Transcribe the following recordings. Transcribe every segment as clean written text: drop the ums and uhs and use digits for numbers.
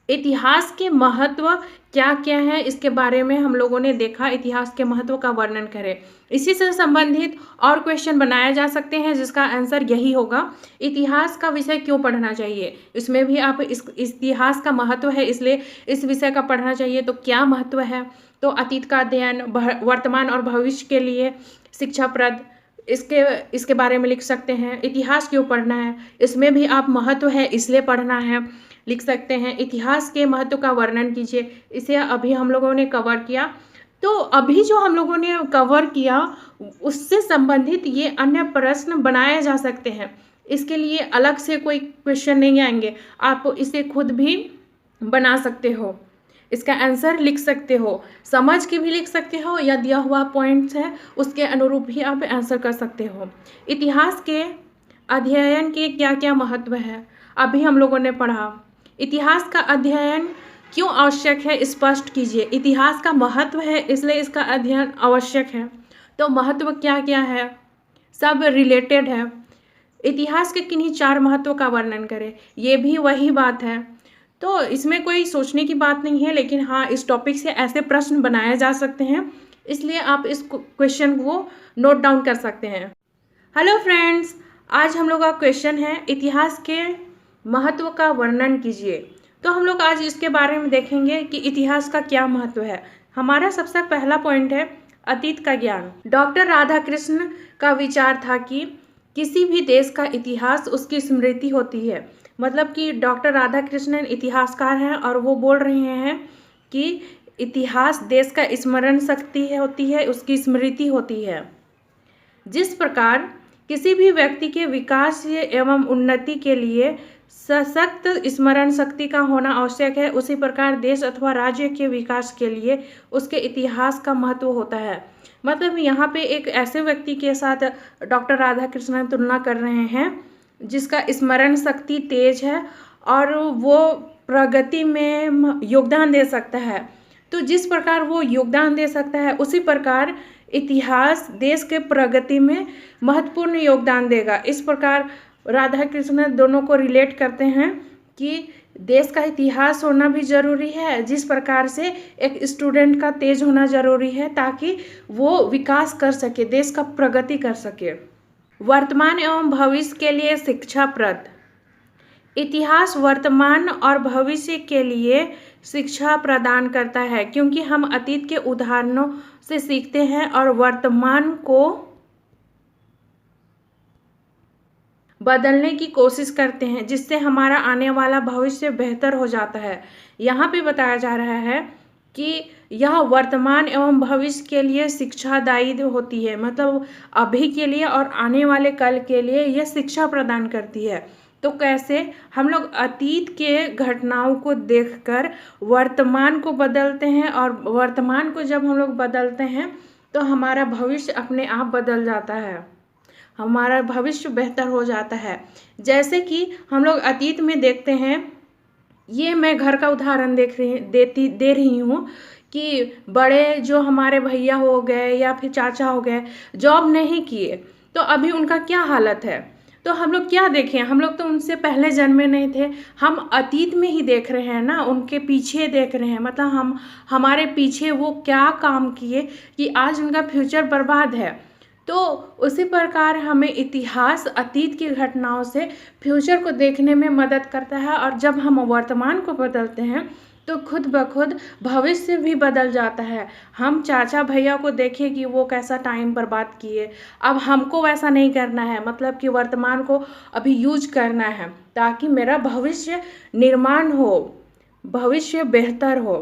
इतिहास के महत्व क्या क्या है इसके बारे में हम लोगों ने देखा। इतिहास के महत्व का वर्णन करें। इसी से संबंधित और क्वेश्चन बनाए जा सकते हैं जिसका आंसर यही होगा। इतिहास का विषय क्यों पढ़ना चाहिए, इसमें भी आप इस इतिहास का महत्व है इसलिए इस विषय का पढ़ना चाहिए। तो क्या महत्व है, तो अतीत का अध्ययन वर्तमान और भविष्य के लिए शिक्षाप्रद, इसके बारे में लिख सकते हैं। इतिहास क्यों पढ़ना है, इसमें भी आप महत्व है इसलिए पढ़ना है लिख सकते हैं। इतिहास के महत्व का वर्णन कीजिए, इसे अभी हम लोगों ने कवर किया। तो अभी जो हम लोगों ने कवर किया उससे संबंधित ये अन्य प्रश्न बनाए जा सकते हैं। इसके लिए अलग से कोई क्वेश्चन नहीं आएंगे, आप इसे खुद भी बना सकते हो, इसका आंसर लिख सकते हो, समझ के भी लिख सकते हो या दिया हुआ पॉइंट्स है उसके अनुरूप भी आप आंसर कर सकते हो। इतिहास के अध्ययन के क्या क्या महत्व है अभी हम लोगों ने पढ़ा। इतिहास का अध्ययन क्यों आवश्यक है स्पष्ट कीजिए। इतिहास का महत्व है इसलिए इसका अध्ययन आवश्यक है। तो महत्व क्या क्या है, सब रिलेटेड है। इतिहास के किन्हीं 4 महत्वों का वर्णन करें, ये भी वही बात है। तो इसमें कोई सोचने की बात नहीं है, लेकिन हाँ इस टॉपिक से ऐसे प्रश्न बनाए जा सकते हैं, इसलिए आप इस क्वेश्चन को नोट डाउन कर सकते हैं। हेलो फ्रेंड्स, आज हम लोग का क्वेश्चन है इतिहास के महत्व का वर्णन कीजिए। तो हम लोग आज इसके बारे में देखेंगे कि इतिहास का क्या महत्व है। हमारा सबसे पहला पॉइंट है अतीत का ज्ञान। डॉक्टर राधाकृष्ण का विचार था कि किसी भी देश का इतिहास उसकी स्मृति होती है। मतलब कि डॉक्टर राधाकृष्णन इतिहासकार हैं और वो बोल रहे हैं कि इतिहास देश का स्मरण शक्ति होती है, उसकी स्मृति होती है। जिस प्रकार किसी भी व्यक्ति के विकास एवं उन्नति के लिए सशक्त स्मरण शक्ति का होना आवश्यक है, उसी प्रकार देश अथवा राज्य के विकास के लिए उसके इतिहास का महत्व होता है। मतलब यहाँ पे एक ऐसे व्यक्ति के साथ डॉक्टर राधाकृष्णन तुलना कर रहे हैं जिसका स्मरण शक्ति तेज है और वो प्रगति में योगदान दे सकता है। तो जिस प्रकार वो योगदान दे सकता है उसी प्रकार इतिहास देश के प्रगति में महत्वपूर्ण योगदान देगा। इस प्रकार राधाकृष्णन दोनों को रिलेट करते हैं कि देश का इतिहास होना भी ज़रूरी है, जिस प्रकार से एक स्टूडेंट का तेज होना ज़रूरी है ताकि वो विकास कर सके, देश का प्रगति कर सके। वर्तमान एवं भविष्य के लिए शिक्षाप्रद। इतिहास वर्तमान और भविष्य के लिए शिक्षा प्रदान करता है क्योंकि हम अतीत के उदाहरणों से सीखते हैं और वर्तमान को बदलने की कोशिश करते हैं, जिससे हमारा आने वाला भविष्य बेहतर हो जाता है। यहाँ पे बताया जा रहा है कि यह वर्तमान एवं भविष्य के लिए शिक्षादायी होती है, मतलब अभी के लिए और आने वाले कल के लिए यह शिक्षा प्रदान करती है। तो कैसे हम लोग अतीत के घटनाओं को देखकर वर्तमान को बदलते हैं और वर्तमान को जब हम लोग बदलते हैं तो हमारा भविष्य अपने आप बदल जाता है, हमारा भविष्य बेहतर हो जाता है। जैसे कि हम लोग अतीत में देखते हैं, ये मैं घर का उदाहरण दे रही हूँ कि बड़े जो हमारे भैया हो गए या फिर चाचा हो गए जॉब नहीं किए तो अभी उनका क्या हालत है। तो हम लोग क्या देखें, हम लोग तो उनसे पहले जन्मे नहीं थे, हम अतीत में ही देख रहे हैं ना, उनके पीछे देख रहे हैं, मतलब हमारे पीछे वो क्या काम किए कि आज उनका फ्यूचर बर्बाद है। तो उसी प्रकार हमें इतिहास अतीत की घटनाओं से फ्यूचर को देखने में मदद करता है और जब हम वर्तमान को बदलते हैं तो खुद ब खुद भविष्य भी बदल जाता है। हम चाचा भैया को देखें कि वो कैसा टाइम बर्बाद किए, अब हमको वैसा नहीं करना है, मतलब कि वर्तमान को अभी यूज करना है ताकि मेरा भविष्य निर्माण हो, भविष्य बेहतर हो।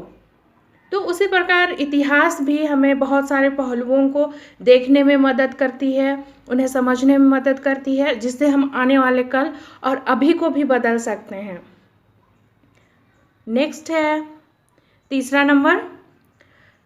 तो उसी प्रकार इतिहास भी हमें बहुत सारे पहलुओं को देखने में मदद करती है, उन्हें समझने में मदद करती है, जिससे हम आने वाले कल और अभी को भी बदल सकते हैं। नेक्स्ट है तीसरा नंबर,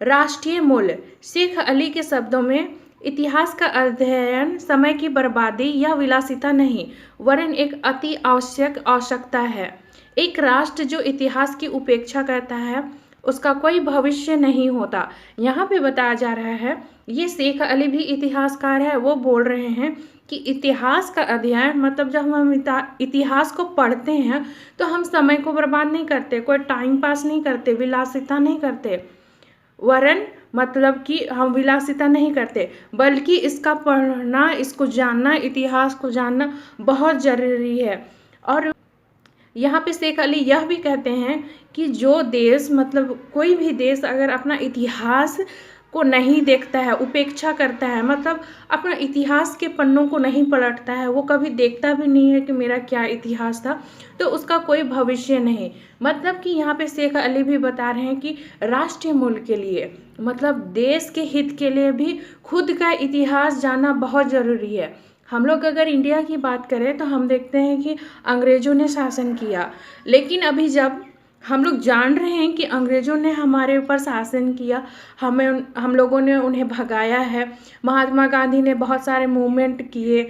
राष्ट्रीय मूल्य। शेख अली के शब्दों में इतिहास का अध्ययन समय की बर्बादी या विलासिता नहीं वरन एक अति आवश्यक आवश्यकता है। एक राष्ट्र जो इतिहास की उपेक्षा करता है उसका कोई भविष्य नहीं होता। यहाँ पे बताया जा रहा है, ये शेख अली भी इतिहासकार है, वो बोल रहे हैं कि इतिहास का अध्ययन मतलब जब हम इतिहास को पढ़ते हैं तो हम समय को बर्बाद नहीं करते, कोई टाइम पास नहीं करते, विलासिता नहीं करते, वरन मतलब कि हम विलासिता नहीं करते, बल्कि इसका पढ़ना, इसको जानना, इतिहास को जानना बहुत ज़रूरी है। और यहाँ पे शेख अली यह भी कहते हैं कि जो देश मतलब कोई भी देश अगर अपना इतिहास को नहीं देखता है, उपेक्षा करता है, मतलब अपना इतिहास के पन्नों को नहीं पलटता है, वो कभी देखता भी नहीं है कि मेरा क्या इतिहास था, तो उसका कोई भविष्य नहीं। मतलब कि यहाँ पे शेख अली भी बता रहे हैं कि राष्ट्रीय मूल्य के लिए मतलब देश के हित के लिए भी खुद का इतिहास जानना बहुत ज़रूरी है। हम लोग अगर इंडिया की बात करें तो हम देखते हैं कि अंग्रेज़ों ने शासन किया, लेकिन अभी जब हम लोग जान रहे हैं कि अंग्रेज़ों ने हमारे ऊपर शासन किया, हम लोगों ने उन्हें भगाया है, महात्मा गांधी ने बहुत सारे मूवमेंट किए,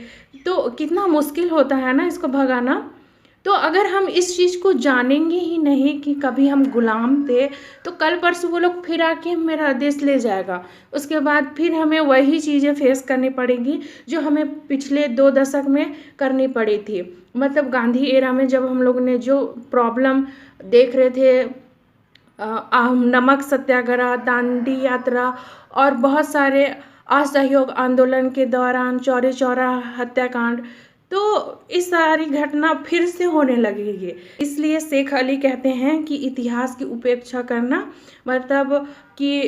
तो कितना मुश्किल होता है ना इसको भगाना। तो अगर हम इस चीज़ को जानेंगे ही नहीं कि कभी हम गुलाम थे, तो कल परसों वो लोग फिर आके मेरा देश ले जाएगा, उसके बाद फिर हमें वही चीज़ें फेस करनी पड़ेगी जो हमें पिछले 2 दशक में करनी पड़ी थी। मतलब गांधी एरा में जब हम लोग ने जो प्रॉब्लम देख रहे थे, नमक सत्याग्रह, दांडी यात्रा और बहुत सारे असहयोग आंदोलन के दौरान चौरी चौरा हत्याकांड, तो इस सारी घटना फिर से होने लगेगी। इसलिए शेख अली कहते हैं कि इतिहास की उपेक्षा करना मतलब कि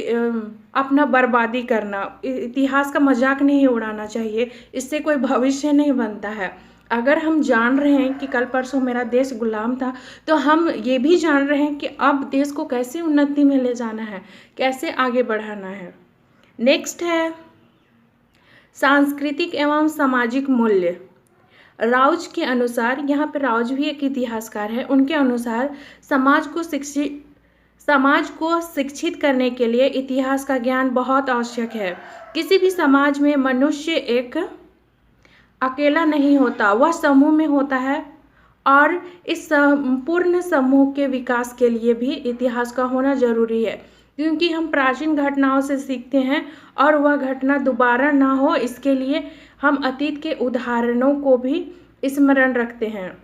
अपना बर्बादी करना, इतिहास का मजाक नहीं उड़ाना चाहिए, इससे कोई भविष्य नहीं बनता है। अगर हम जान रहे हैं कि कल परसों मेरा देश गुलाम था, तो हम ये भी जान रहे हैं कि अब देश को कैसे उन्नति में ले जाना है, कैसे आगे बढ़ाना है। नेक्स्ट है सांस्कृतिक एवं सामाजिक मूल्य। राउज के अनुसार, यहाँ पे राउज भी एक इतिहासकार है, उनके अनुसार समाज को शिक्षित करने के लिए इतिहास का ज्ञान बहुत आवश्यक है। किसी भी समाज में मनुष्य एक अकेला नहीं होता, वह समूह में होता है, और इस संपूर्ण समूह के विकास के लिए भी इतिहास का होना जरूरी है, क्योंकि हम प्राचीन घटनाओं से सीखते हैं और वह घटना दोबारा ना हो, इसके लिए हम अतीत के उदाहरणों को भी स्मरण रखते हैं।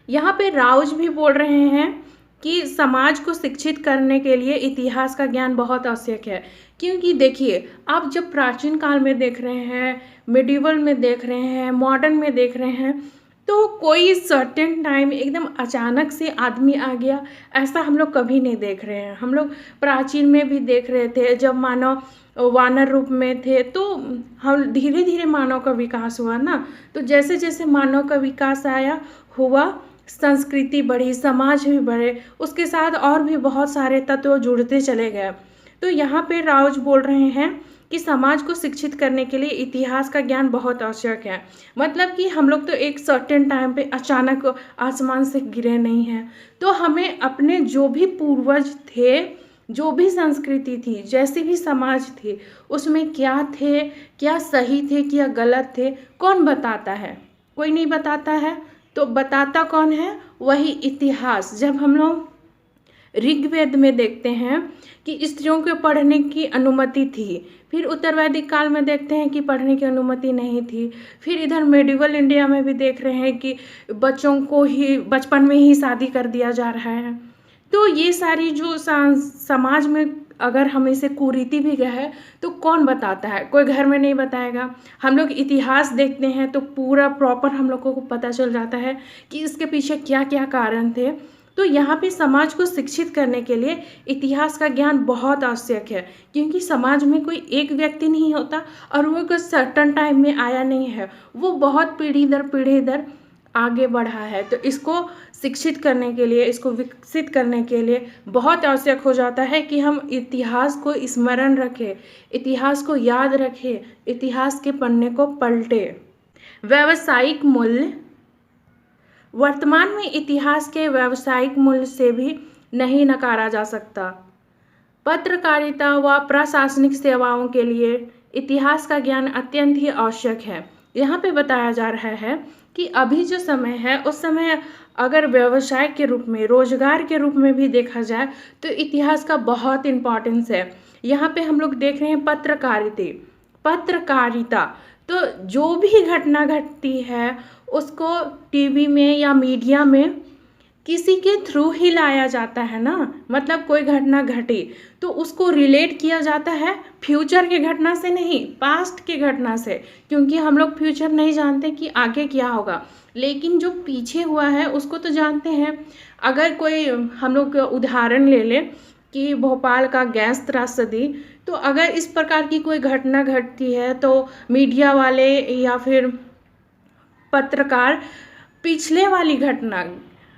यहाँ पे राउज भी बोल रहे हैं कि समाज को शिक्षित करने के लिए इतिहास का ज्ञान बहुत आवश्यक है, क्योंकि देखिए आप जब प्राचीन काल में देख रहे हैं, मिडिवल में देख रहे हैं, मॉडर्न में देख रहे हैं, तो कोई सर्टेन टाइम एकदम अचानक से आदमी आ गया, ऐसा हम लोग कभी नहीं देख रहे हैं। हम लोग प्राचीन में भी देख रहे थे, जब मानव वानर रूप में थे, तो हम धीरे धीरे मानव का विकास हुआ ना, तो जैसे जैसे मानव का विकास हुआ, संस्कृति बढ़ी, समाज भी बढ़े, उसके साथ और भी बहुत सारे तत्व जुड़ते चले गए। तो यहाँ पे राउज बोल रहे हैं कि समाज को शिक्षित करने के लिए इतिहास का ज्ञान बहुत आवश्यक है। मतलब कि हम लोग तो एक सर्टेन टाइम पे अचानक आसमान से गिरे नहीं हैं, तो हमें अपने जो भी पूर्वज थे, जो भी संस्कृति थी, जैसे भी समाज थी, उसमें क्या थे, क्या सही थे, क्या गलत थे, कौन बताता है? कोई नहीं बताता है। तो बताता कौन है? वही इतिहास। जब हम लोग ऋग्वेद में देखते हैं कि स्त्रियों को पढ़ने की अनुमति थी, फिर उत्तर वैदिक काल में देखते हैं कि पढ़ने की अनुमति नहीं थी, फिर इधर मेडिवल इंडिया में भी देख रहे हैं कि बच्चों को ही बचपन में ही शादी कर दिया जा रहा है। तो ये सारी जो समाज में अगर हम इसे कुरीति भी है, तो कौन बताता है? कोई घर में नहीं बताएगा। हम लोग इतिहास देखते हैं तो पूरा प्रॉपर हम लोगों को पता चल जाता है कि इसके पीछे क्या क्या कारण थे। तो यहाँ पे समाज को शिक्षित करने के लिए इतिहास का ज्ञान बहुत आवश्यक है, क्योंकि समाज में कोई एक व्यक्ति नहीं होता और वो कोई सर्टन टाइम में आया नहीं है, वो बहुत पीढ़ी दर पीढ़ी दर आगे बढ़ा है। तो इसको शिक्षित करने के लिए, इसको विकसित करने के लिए बहुत आवश्यक हो जाता है कि हम इतिहास को स्मरण रखें, इतिहास को याद रखें, इतिहास के पन्ने को पलटें। व्यावसायिक मूल्य। वर्तमान में इतिहास के व्यावसायिक मूल्य से भी नहीं नकारा जा सकता। पत्रकारिता व प्रशासनिक सेवाओं के लिए इतिहास का ज्ञान अत्यंत ही आवश्यक है, यहाँ पे बताया जा रहा है कि अभी जो समय है उस समय अगर व्यवसाय के रूप में, रोजगार के रूप में भी देखा जाए तो इतिहास का बहुत इम्पोर्टेंस है। यहाँ पे हम लोग देख रहे हैं पत्रकारिता। तो जो भी घटना घटती है उसको टीवी में या मीडिया में किसी के थ्रू ही लाया जाता है ना। मतलब कोई घटना घटी तो उसको रिलेट किया जाता है फ्यूचर के घटना से नहीं, पास्ट के घटना से, क्योंकि हम लोग फ्यूचर नहीं जानते कि आगे क्या होगा, लेकिन जो पीछे हुआ है उसको तो जानते हैं। अगर कोई हम लोग उदाहरण ले लें कि भोपाल का गैस त्रासदी, तो अगर इस प्रकार की कोई घटना घटती है तो मीडिया वाले या फिर पत्रकार पिछले वाली घटना,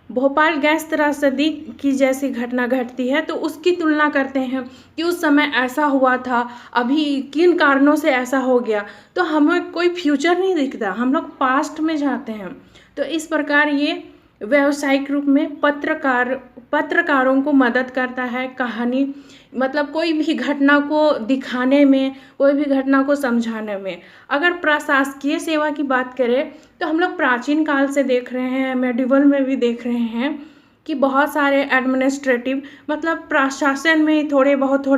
भोपाल गैस त्रासदी की जैसी घटना घटती है तो उसकी तुलना करते हैं कि उस समय ऐसा हुआ था, अभी किन कारणों से ऐसा हो गया। तो हमें कोई फ्यूचर नहीं दिखता, हम लोग पास्ट में जाते हैं। तो इस प्रकार ये व्यावसायिक रूप में पत्रकारों को मदद करता है कहानी, मतलब कोई भी घटना को दिखाने में, कोई भी घटना को समझाने में। अगर प्रशासकीय सेवा की बात करें तो हम लोग प्राचीन काल से देख रहे हैं, मेडिवल में भी देख रहे हैं कि बहुत सारे एडमिनिस्ट्रेटिव, मतलब प्रशासन में थोड़े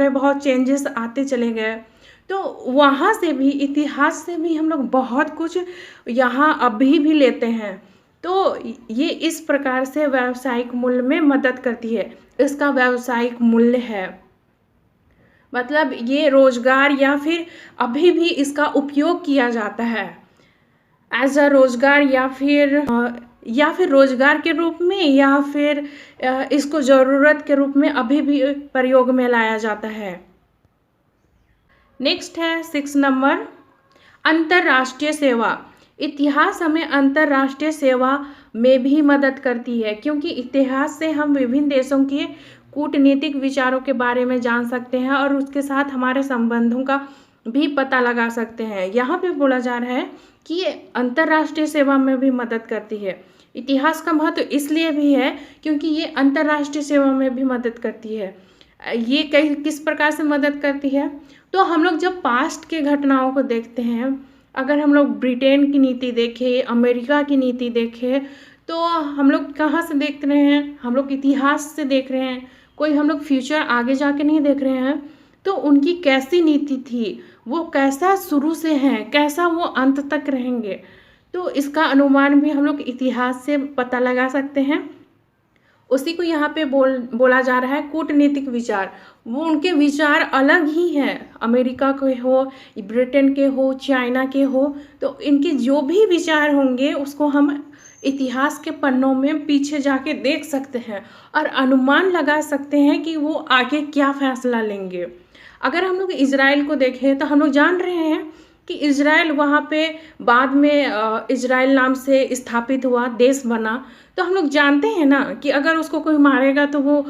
बहुत चेंजेस आते चले गए। तो वहाँ से भी, इतिहास से भी हम लोग बहुत कुछ यहाँ अभी भी लेते हैं। तो ये इस प्रकार से व्यावसायिक मूल्य में मदद करती है। इसका व्यावसायिक मूल्य है, मतलब ये रोजगार या फिर अभी भी इसका उपयोग किया जाता है एज अ रोजगार, या फिर रोजगार के रूप में, या फिर इसको ज़रूरत के रूप में अभी भी प्रयोग में लाया जाता है। नेक्स्ट है 6 नंबर, अंतर्राष्ट्रीय सेवा। इतिहास हमें अंतर्राष्ट्रीय सेवा में भी मदद करती है, क्योंकि इतिहास से हम विभिन्न देशों के कूटनीतिक विचारों के बारे में जान सकते हैं और उसके साथ हमारे संबंधों का भी पता लगा सकते हैं। यहाँ पे बोला जा रहा है कि ये अंतर्राष्ट्रीय सेवा में भी मदद करती है। इतिहास का महत्व इसलिए भी है क्योंकि ये अंतर्राष्ट्रीय सेवा में भी मदद करती है। ये किस प्रकार से मदद करती है, तो हम लोग जब पास्ट के घटनाओं को देखते हैं, अगर हम लोग ब्रिटेन की नीति देखें, अमेरिका की नीति देखें, तो हम लोग कहाँ से देख रहे हैं, हम लोग इतिहास से देख रहे हैं। कोई हम लोग फ्यूचर आगे जाके नहीं देख रहे हैं। तो उनकी कैसी नीति थी, वो कैसा शुरू से हैं, कैसा वो अंत तक रहेंगे, तो इसका अनुमान भी हम लोग इतिहास से पता लगा सकते हैं। उसी को यहाँ पे बोला जा रहा है कूटनीतिक विचार। वो उनके विचार अलग ही हैं, अमेरिका के हो, ब्रिटेन के हो, चाइना के हो, तो इनके जो भी विचार होंगे उसको हम इतिहास के पन्नों में पीछे जाके देख सकते हैं और अनुमान लगा सकते हैं कि वो आगे क्या फैसला लेंगे। अगर हम लोग इजराइल को देखें तो हम लोग जान रहे हैं कि इजराइल वहाँ पे बाद में इजराइल नाम से स्थापित हुआ, देश बना। तो हम लोग जानते हैं ना कि अगर उसको कोई मारेगा तो वो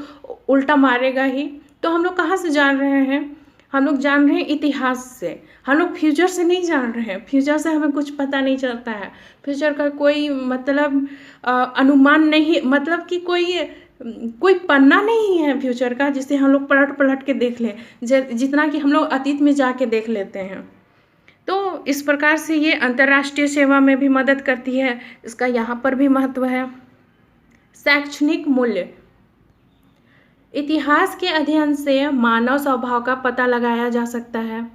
उल्टा मारेगा ही। तो हम लोग कहाँ से जान रहे हैं, हम लोग जान रहे हैं इतिहास से। हम लोग फ्यूचर से नहीं जान रहे हैं, फ्यूचर से हमें कुछ पता नहीं चलता है। फ्यूचर का कोई मतलब अनुमान नहीं, मतलब कि कोई पन्ना नहीं है फ्यूचर का जिसे हम लोग पलट के देख लें, जितना कि हम लोग अतीत में जाके देख लेते हैं। तो इस प्रकार से ये अंतर्राष्ट्रीय सेवा में भी मदद करती है, इसका यहाँ पर भी महत्व है। शैक्षणिक मूल्य। इतिहास के अध्ययन से मानव स्वभाव का पता लगाया जा सकता है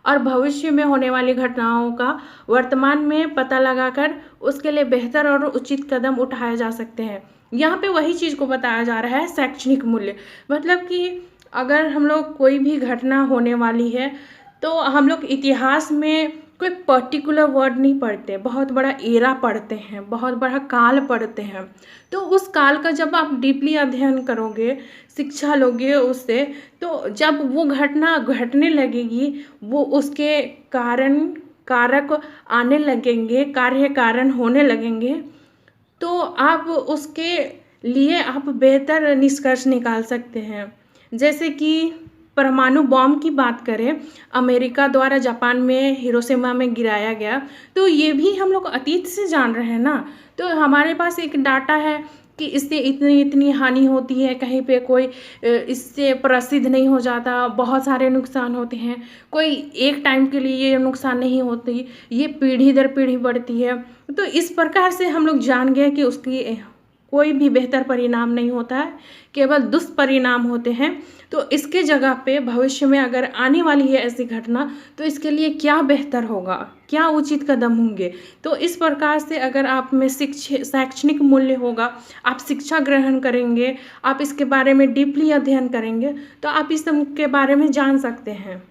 और भविष्य में होने वाली घटनाओं का वर्तमान में पता लगाकर उसके लिए बेहतर और उचित कदम उठाए जा सकते हैं। यहाँ पे वही चीज़ को बताया जा रहा है, शैक्षणिक मूल्य। मतलब कि अगर हम लोग कोई भी घटना होने वाली है तो हम लोग इतिहास में कोई पर्टिकुलर वर्ड नहीं पढ़ते, बहुत बड़ा एरा पढ़ते हैं, बहुत बड़ा काल पढ़ते हैं। तो उस काल का जब आप डीपली अध्ययन करोगे, शिक्षा लोगे उससे, तो जब वो घटना घटने लगेगी, वो उसके कारक आने लगेंगे, कार्य कारण होने लगेंगे, तो आप उसके लिए आप बेहतर निष्कर्ष निकाल सकते हैं। जैसे कि परमाणु बॉम्ब की बात करें, अमेरिका द्वारा जापान में हिरोशिमा में गिराया गया, तो ये भी हम लोग अतीत से जान रहे हैं ना। तो हमारे पास एक डाटा है कि इससे इतनी इतनी हानि होती है, कहीं पे कोई इससे प्रसिद्ध नहीं हो जाता, बहुत सारे नुकसान होते हैं। कोई एक टाइम के लिए ये नुकसान नहीं होती, ये पीढ़ी दर पीढ़ी बढ़ती है। तो इस प्रकार से हम लोग जान गए कि उसकी कोई भी बेहतर परिणाम नहीं होता है, केवल दुष्परिणाम होते हैं। तो इसके जगह पे भविष्य में अगर आने वाली है ऐसी घटना, तो इसके लिए क्या बेहतर होगा, क्या उचित कदम होंगे। तो इस प्रकार से अगर आप में शैक्षणिक मूल्य होगा, आप शिक्षा ग्रहण करेंगे, आप इसके बारे में डीपली अध्ययन करेंगे, तो आप इस सब के बारे में जान सकते हैं।